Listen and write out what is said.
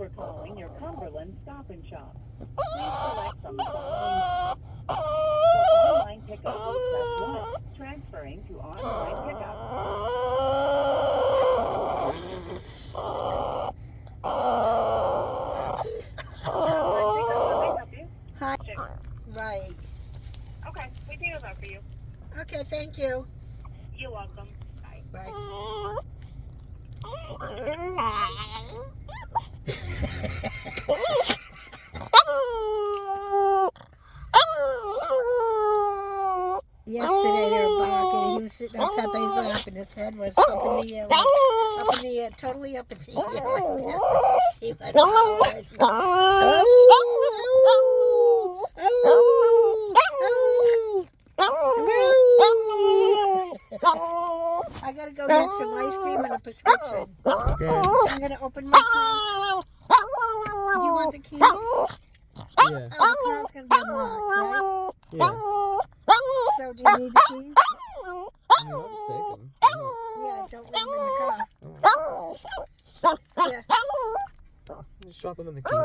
for calling your Cumberland Stop and Shop. Please select from the following. For online pickup, press 1. Transferring to online pickup. Hi. Right. Okay, we can do that for you. Okay, thank you. You're welcome. Bye. Bye. Yesterday they were barking. He was sitting on top of his lap, and his head was up in the air, totally up in the air. He was howling. I gotta go get some ice cream and a prescription. Okay. I'm gonna open my trunk. Do you want the keys? Yeah. Oh, the car's gonna be unlocked, right? Yeah. So do you need the keys? I mean, I'll just take them. Yeah, don't leave them in the car. Yeah. Just drop them in the key.